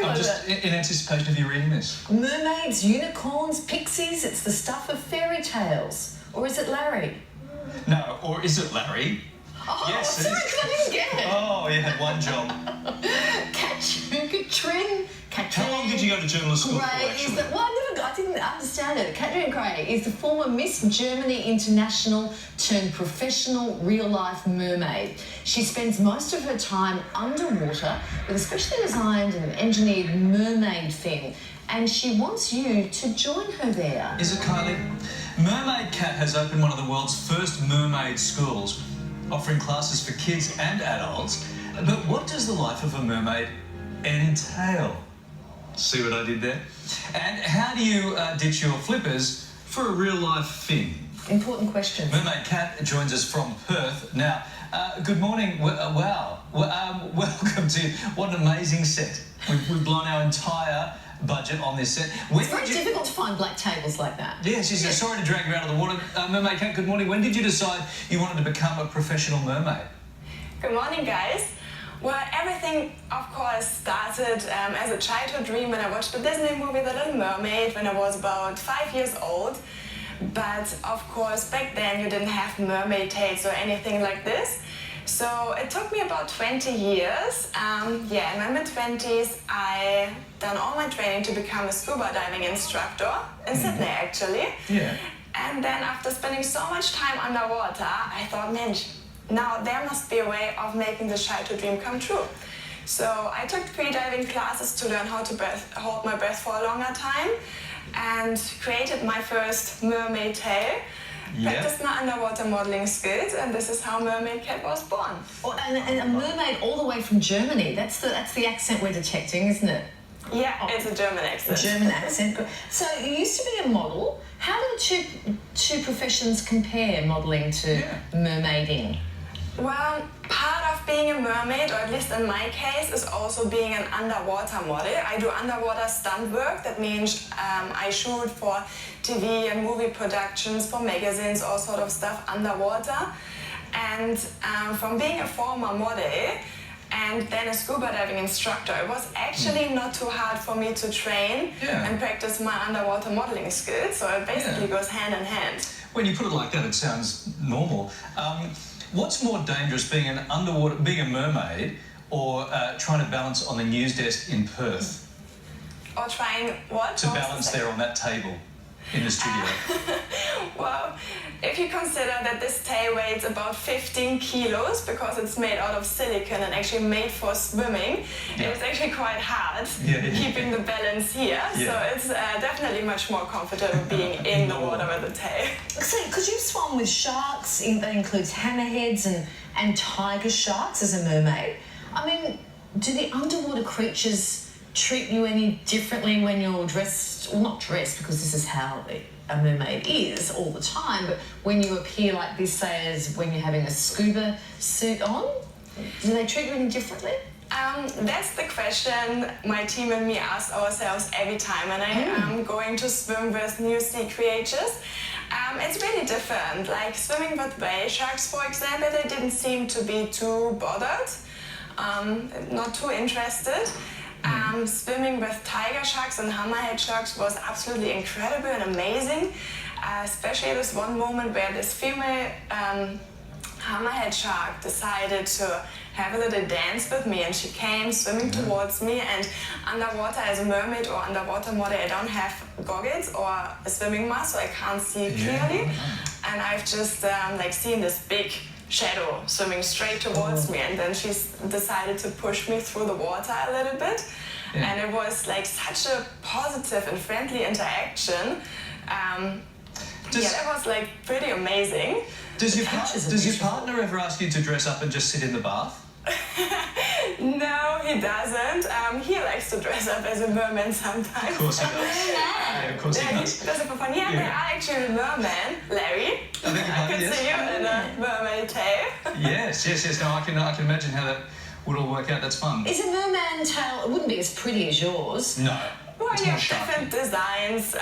I'm just in anticipation of you reading this. Mermaids, unicorns, pixies, it's the stuff of fairy tales. Or is it Larry? No, or is it Larry? Oh, yes, sorry, because I didn't get it. Oh, you had one job. Katrin. How long did you go to journalist school for, Gray actually? I didn't understand it. Katrin Gray is the former Miss Germany International turned professional real-life mermaid. She spends most of her time underwater with a specially designed and engineered mermaid fin, and she wants you to join her there. Is it, Kylie? Mermaid Kat has opened one of the world's first mermaid schools, offering classes for kids and adults. But what does the life of a mermaid entail? See what I did there? And how do you ditch your flippers for a real-life fin? Important question. Mermaid Kat joins us from Perth. Now, good morning. Wow. Welcome to what an amazing set. We've blown our entire budget on this set. It's very difficult to find black tables like that. Yes, sorry to drag you out of the water. Mermaid Kat, good morning. When did you decide you wanted to become a professional mermaid? Good morning, guys. Well, everything, of course, started as a childhood dream when I watched the Disney movie The Little Mermaid when I was about 5 years old. But, of course, back then you didn't have mermaid tails or anything like this. So it took me about 20 years. In my mid-20s, I done all my training to become a scuba diving instructor in Sydney, actually. Yeah. And then after spending so much time underwater, I thought, mensch, now there must be a way of making this childhood dream come true. So I took freediving classes to learn how to hold my breath for a longer time and created my first mermaid tail. Practiced my underwater modeling skills, and this is how Mermaid Kat was born. Oh, and a mermaid all the way from Germany. That's the accent we're detecting, isn't it? Yeah, it's a German accent. German accent. So you used to be a model. How do the two professions compare, modelling to mermaiding? Well, part of being a mermaid, or at least in my case, is also being an underwater model. I do underwater stunt work. That means I shoot for TV and movie productions, for magazines, all sort of stuff underwater. And from being a former model and then a scuba diving instructor, it was actually not too hard for me to train and practice my underwater modeling skills. So it basically goes hand in hand. When you put it like that, it sounds normal. What's more dangerous, being a mermaid, or trying to balance on the news desk in Perth? Or trying what? To balance there on that table in the studio. Well, if you consider that this tail weighs about 15 kilos because it's made out of silicone and actually made for swimming, it's actually quite hard keeping the balance here. So it's definitely much more comfortable being in the water with the tail. So, because you've swum with sharks, that includes hammerheads and tiger sharks as a mermaid. I mean, do the underwater creatures treat you any differently when you're dressed, well, not dressed because this is how a mermaid is all the time, but when you appear like this, say, as when you're having a scuba suit on, do they treat you any differently? That's the question my team and me ask ourselves every time when I am going to swim with new sea creatures. It's really different. Like swimming with whale sharks, for example, they didn't seem to be too bothered, not too interested. Swimming with tiger sharks and hammerhead sharks was absolutely incredible and amazing. Especially this one moment where this female hammerhead shark decided to have a little dance with me, and she came swimming towards me. And underwater, as a mermaid or underwater model, I don't have goggles or a swimming mask, so I can't see clearly. And I've just seen this big shadow swimming straight towards me, and then she decided to push me through the water a little bit. And it was like such a positive and friendly interaction. That was like pretty amazing. Does your partner ever ask you to dress up and just sit in the bath? No, he doesn't. He likes to dress up as a merman sometimes. Of course he does. Of course he does. He does it for fun. Yeah, there are actually mermen. Larry, I can see you in a mermaid tail. Yes. No, I can imagine how that would all work out. That's fun. Is a merman tail? It wouldn't be as pretty as yours. No. Well, you have different designs.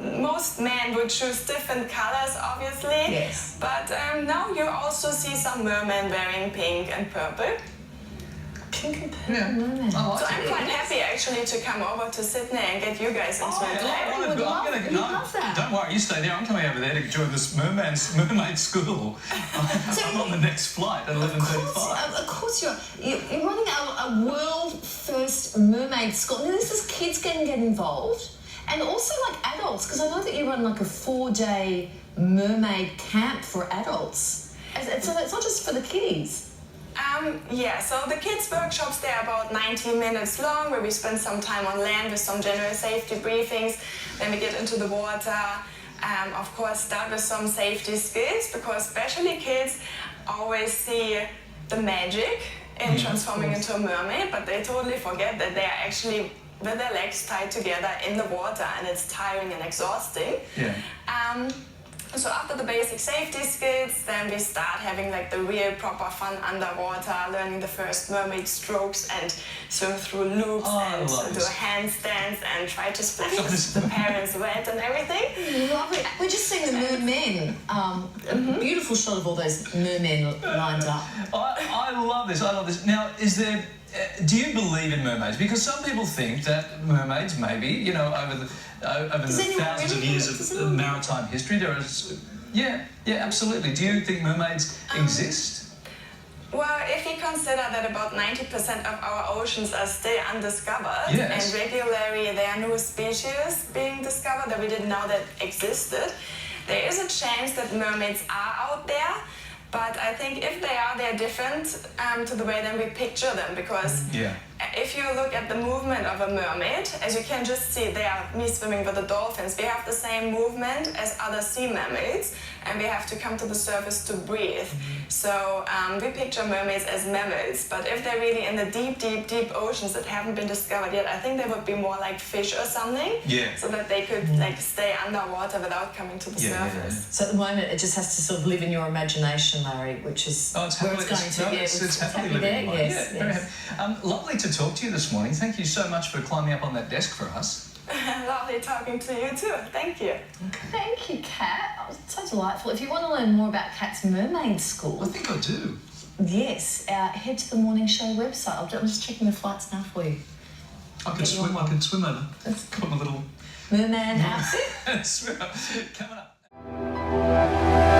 Most men would choose different colors, obviously. Yes. But now you also see some mermen wearing pink and purple. pink and purple mermaid. I like So it. I'm quite happy actually to come over to Sydney and get you guys into it. I would love that. Don't worry, you stay there. I'm coming over there to join this mermaid school. I'm on the next flight at 11:35. Of course you're running a world first mermaid school. Now this is kids can get involved, and also like adults, because I know that you run like a 4-day mermaid camp for adults. So it's not just for the kiddies. Yeah, so the kids' workshops, they're about 90 minutes long, where we spend some time on land with some general safety briefings. Then we get into the water. Of course, start with some safety skills, because especially kids always see the magic in transforming into a mermaid, but they totally forget that they are actually with their legs tied together in the water, and it's tiring and exhausting. Yeah. So after the basic safety skills, then we start having like the real proper fun underwater, learning the first mermaid strokes and swim through loops and do handstands and try to splash the parents wet and everything. Lovely. We're just seeing the mermen. A beautiful shot of all those mermen lined up. I love this. I love this. Now, do you believe in mermaids? Because some people think that mermaids, maybe, over the thousands of years of maritime history, there is. Yeah, absolutely. Do you think mermaids exist? Well, if you consider that about 90% of our oceans are still undiscovered, and regularly there are new species being discovered that we didn't know that existed, there is a chance that mermaids are out there. But I think if they are, they're different to the way that we picture them, because if you look at the movement of a mermaid, as you can just see there, me swimming with the dolphins, we have the same movement as other sea mammals, and we have to come to the surface to breathe. So we picture mermaids as mammals, but if they're really in the deep, deep, deep oceans that haven't been discovered yet, I think they would be more like fish or something, so that they could like stay underwater without coming to the surface. So at the moment, it just has to sort of live in your imagination, Larry, which is where it's going to. It's happily living there. Yes. Lovely to talk to you this morning. Thank you so much for climbing up on that desk for us. Lovely talking to you too. Thank you. Okay. Thank you, Kat. Oh, so delightful. If you want to learn more about Kat's mermaid school, I think I do. Yes, head to the Morning Show website. I'm just checking the flights now for you. I can swim over. Put my little merman outfit. swim up. Coming up.